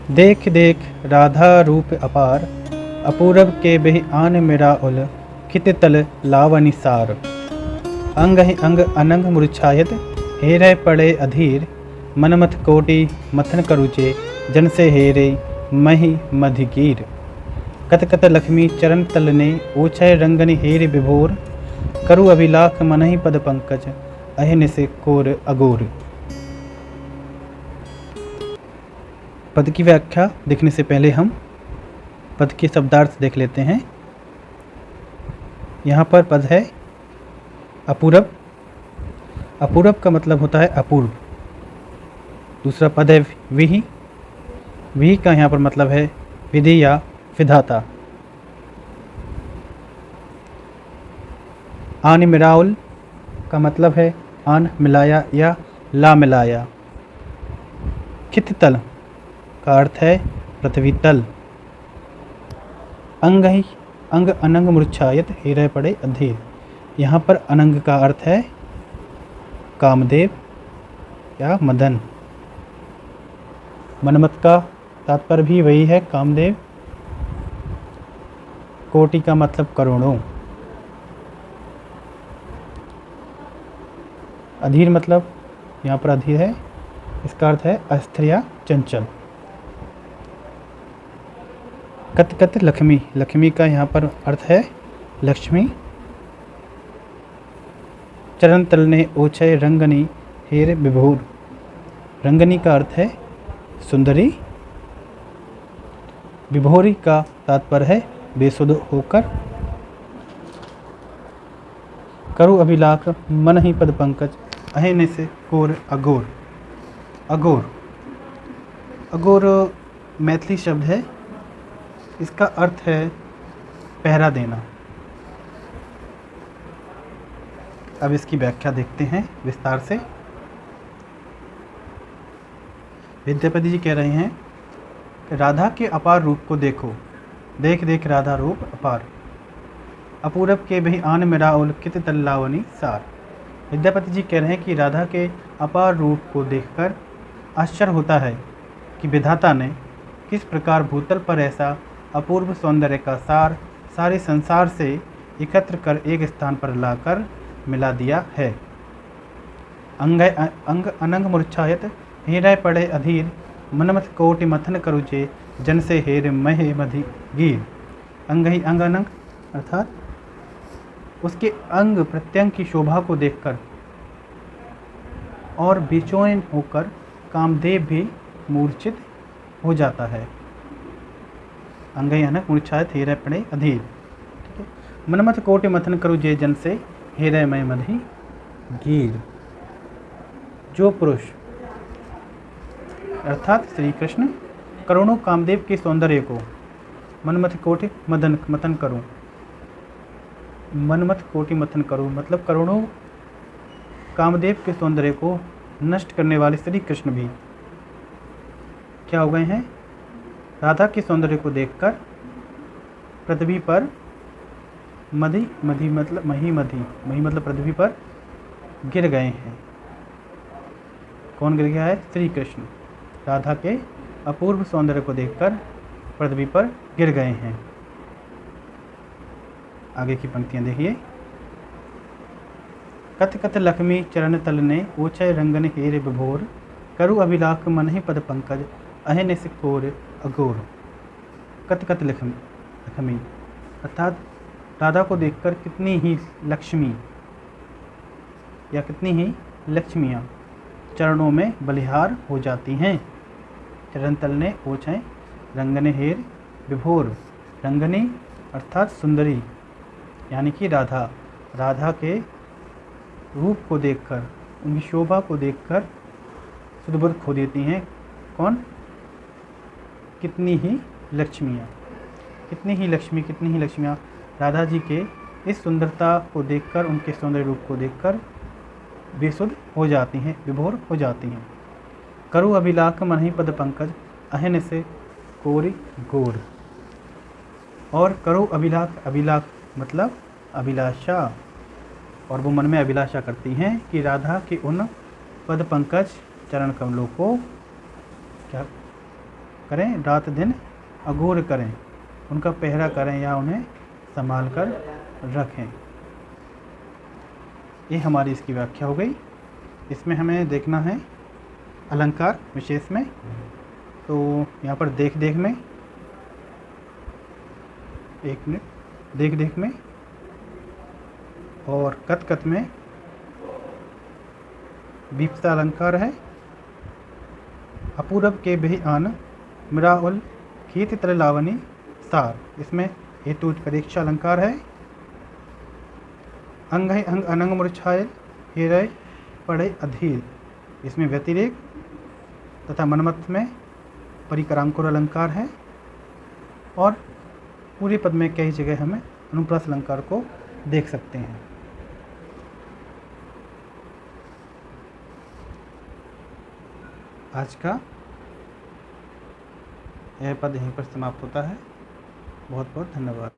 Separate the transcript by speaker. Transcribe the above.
Speaker 1: देख देख राधा रूप अपार, अपूरब के बेह आन मेरा उल, खित तल लावनी सार। अंग ही अंग अनंग मुरछायत, हेरे पड़े अधीर, मनमथ कोटि मथन करुचे, जन से हेरे मही मधिकीर। कत कत लक्ष्मी चरण तलने, ऊँचे रंगनि हेर विभोर, करु अभिलाख मनहि पद पंकज, अहिन से कोर अगोर। पद की व्याख्या देखने से पहले हम पद के शब्दार्थ देख लेते हैं। यहाँ पर पद है अपूरब। अपूरब का मतलब होता है अपूर्व। दूसरा पद है विहि। विहि का यहाँ पर मतलब है विधि या विधाता। आन मिलाउल का मतलब है आन मिलाया या ला मिलाया। खित तल का अर्थ है पृथ्वी तल। अंग ही अंग अनंग मूर्छायत, हेरे पड़े अधीर। यहाँ पर अनंग का अर्थ है कामदेव या मदन। मनमत का तात्पर्य भी वही है, कामदेव। कोटि का मतलब करोड़ों। अधीर मतलब यहाँ पर अधीर है, इसका अर्थ है अस्थिर या चंचल। कत कत लक्ष्मी, लक्ष्मी का यहाँ पर अर्थ है लक्ष्मी। चरण तलने ओछय रंगनी हेर विभोर। रंगनी का अर्थ है सुंदरी। विभोरी का तात्पर्य है बेसुध होकर। करु अभिलाख मन ही पद पंकज, अहिन से कोर अगोर। अगोर अगोर मैथिली शब्द है। इसका अर्थ है पहरा देना। अब इसकी व्याख्या देखते हैं विस्तार से। विद्यापति जी कह रहे हैं कि राधा के अपार रूप को देखो, देख देख राधा रूप अपार, अपूरब के बही आन मेरा उल, कित तल्लावनी सार। विद्यापति जी कह रहे हैं कि राधा के अपार रूप को देखकर आश्चर्य होता है कि विधाता ने किस प्रकार भूतल पर ऐसा अपूर्व सौंदर्य का सार सारे संसार से एकत्र कर एक स्थान पर लाकर मिला दिया है। अंग अनंग मूर्छायत, हेरे पड़े अधीर, मनमथ कोटि मथन करुचे, जन से हेर महे मधि गीर। अंग ही अंग अनंग अर्थात उसके अंग प्रत्यंग की शोभा को देखकर और बेचैन होकर कामदेव भी मूर्छित हो जाता है। अंगई अनक मूर्छायत, हेरे पड़े अधीर। ठीक है। मनमथ कोटि मथन करु जे, जन से हेरे मय मधि गीर। जो पुरुष अर्थात श्री कृष्ण करोड़ों कामदेव के सौंदर्य को मनमथ कोटि मथन करूं। मनमथ कोटि मथन करूं मतलब करोड़ों कामदेव के सौंदर्य को नष्ट करने वाले श्री कृष्ण भी क्या हो गए हैं, राधा के सौंदर्य को देखकर पृथ्वी पर मधि मतलब मही मतलब पृथ्वी पर गिर गए हैं। कौन गिर गया है? श्री कृष्ण राधा के अपूर्व सौंदर्य को देखकर पृथ्वी पर गिर गए हैं। आगे की पंक्तियां देखिए। कत कत लक्ष्मी चरण तलने, ऊँचे रंगन हेर विभोर, करु अभिलाख मन ही पद पंकज, अहिन से कोर अगोर। कत कत लक्ष्मी अर्थात राधा को देखकर कितनी ही लक्ष्मी या कितनी ही लक्ष्मियाँ चरणों में बलिहार हो जाती हैं। चरण तलने ओछे रंगने हेर विभोर। रंगनी अर्थात सुंदरी यानी कि राधा के रूप को देखकर, उनकी शोभा को देखकर सुदबुद खो देती हैं। कौन? कितनी ही लक्ष्मियाँ राधा जी के इस सुंदरता को देखकर, उनके सौंदर्य रूप को देखकर बेसुध हो जाती हैं, विभोर हो जाती हैं। करु अभिलाख मन ही पद पंकज, अहिन से कोरि गोर। और करो अभिलाख मतलब अभिलाषा, और वो मन में अभिलाषा करती हैं कि राधा के उन पद पंकज चरण कमलों को क्या करें, रात दिन अघोर करें, उनका पहरा करें या उन्हें संभाल कर रखें। ये हमारी इसकी व्याख्या हो गई। इसमें हमें देखना है अलंकार विशेष में। तो यहाँ पर देख देख में, एक मिनट, देख देख में और कत कत में विपता अलंकार है। अपूरब के बही आन मिराउल खीत तर लावनी सार, इसमें हेतु परीक्षा अलंकार है। अंग है अंग अनंग मुरछायल हेरय पढ़े अधीर, इसमें व्यतिरेक तथा मनमत में परिकरांकुर अलंकार है। और पूरे पद में कई जगह हमें अनुप्रास अलंकार को देख सकते हैं। आज का यह पद यहीं पर समाप्त होता है। बहुत बहुत धन्यवाद।